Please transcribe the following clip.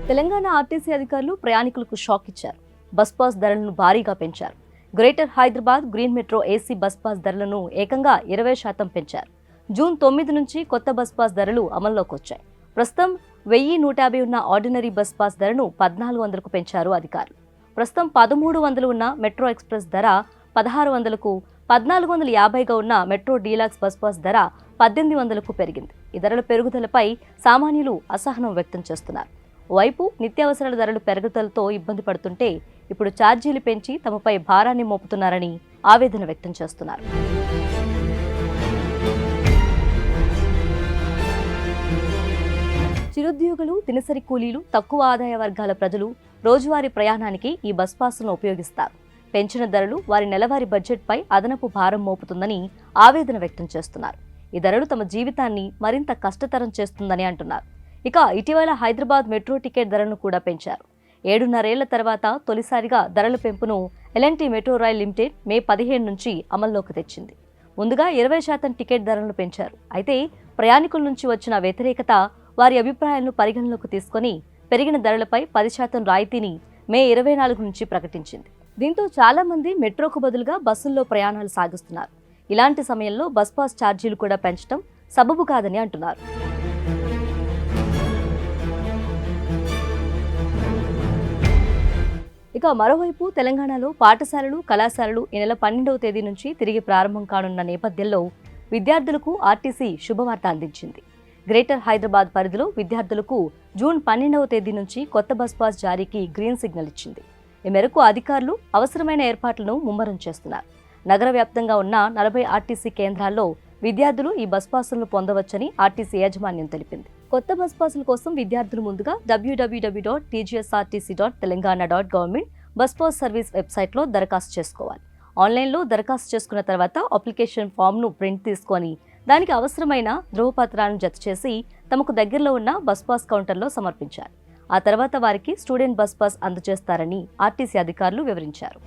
Telangana RTC అధికారులు ప్రయాణికులకు shock ఇచ్చారు. బస్ పాస్ ధరలను భారీగా పెంచారు. Greater Hyderabad green metro AC bus pass ధరలను ఏకంగా 20% పెంచారు. జూన్ 9 నుంచి కొత్త బస్ పాస్ ధరలు అమల్లోకి వచ్చాయి. ప్రస్తుతం 1150 ఉన్న ఆర్డినరీ బస్ పాస్ ధరను 1400కు పెంచారు అధికారులు. ప్రస్తుతం 1300 ఉన్న మెట్రో ఎక్స్ప్రెస్ ధర 1600కు, 1450గా ఉన్న మెట్రో డీలక్స్ బస్ పాస్ ధర 1800కు పెరిగింది. ఈ ధరల పెరుగుదలపై సామాన్యులు అసహనం వ్యక్తం చేస్తున్నారు. వైపు నిత్యావసరాల ధరలు పెరుగుదలతో ఇబ్బంది పడుతుంటే ఇప్పుడు ఛార్జీలు పెంచి తమపై భారాన్ని మోపుతున్నారని ఆవేదన వ్యక్తం చేస్తున్నారు. చిరుద్యోగులు, దినసరి కూలీలు, తక్కువ ఆదాయ వర్గాల ప్రజలు రోజువారీ ప్రయాణానికి ఈ బస్ పాస్లను ఉపయోగిస్తారు. పెంచిన ధరలు వారి నెలవారీ బడ్జెట్పై అదనపు భారం మోపుతుందని ఆవేదన వ్యక్తం చేస్తున్నారు. ఈ ధరలు తమ జీవితాన్ని మరింత కష్టతరం చేస్తుందని అంటున్నారు. ఇక ఇటీవల హైదరాబాద్ మెట్రో టికెట్ ధరలను కూడా పెంచారు. 7.5 ఏళ్ల తర్వాత తొలిసారిగా ధరల పెంపును ఎల్ఎన్టీ మెట్రో రైల్ లిమిటెడ్ మే 15 నుంచి అమల్లోకి తెచ్చింది. ముందుగా 20% టికెట్ ధరలను పెంచారు. అయితే ప్రయాణికుల నుంచి వచ్చిన వ్యతిరేకత, వారి అభిప్రాయాలను పరిగణలోకి తీసుకుని పెరిగిన ధరలపై 10% రాయితీని మే 24 నుంచి ప్రకటించింది. దీంతో చాలా మంది మెట్రోకు బదులుగా బస్సుల్లో ప్రయాణాలు సాగిస్తున్నారు. ఇలాంటి సమయంలో బస్ పాస్ ఛార్జీలు కూడా పెంచడం సబబు కాదని అంటున్నారు. ఇక మరోవైపు తెలంగాణలో పాఠశాలలు, కళాశాలలు ఈ నెల 12వ తేదీ నుంచి తిరిగి ప్రారంభం కానున్న నేపథ్యంలో విద్యార్థులకు ఆర్టీసీ శుభవార్త అందించింది. గ్రేటర్ హైదరాబాద్ పరిధిలో విద్యార్థులకు జూన్ 12వ తేదీ నుంచి కొత్త బస్ పాస్ జారీకి గ్రీన్ సిగ్నల్ ఇచ్చింది. ఈ మేరకు అధికారులు అవసరమైన ఏర్పాట్లను ముమ్మరం చేస్తున్నారు. నగర వ్యాప్తంగా ఉన్న 40 ఆర్టీసీ కేంద్రాల్లో విద్యార్థులు ఈ బస్ పాసులను పొందవచ్చని ఆర్టీసీ యాజమాన్యం తెలిపింది. కొత్త బస్ పాసుల కోసం విద్యార్థులు ముందుగా www.tgsrtc.telangana.government బస్ పాస్ సర్వీస్ వెబ్సైట్లో దరఖాస్తు చేసుకోవాలి. ఆన్లైన్లో దరఖాస్తు చేసుకున్న తర్వాత అప్లికేషన్ ఫామ్ను ప్రింట్ తీసుకొని దానికి అవసరమైన ధృవపత్రాలను జత చేసి తమకు దగ్గరలో ఉన్న బస్ పాస్ కౌంటర్లో సమర్పించాలి. ఆ తర్వాత వారికి స్టూడెంట్ బస్ పాస్ అందజేస్తారని ఆర్టీసీ అధికారులు వివరించారు.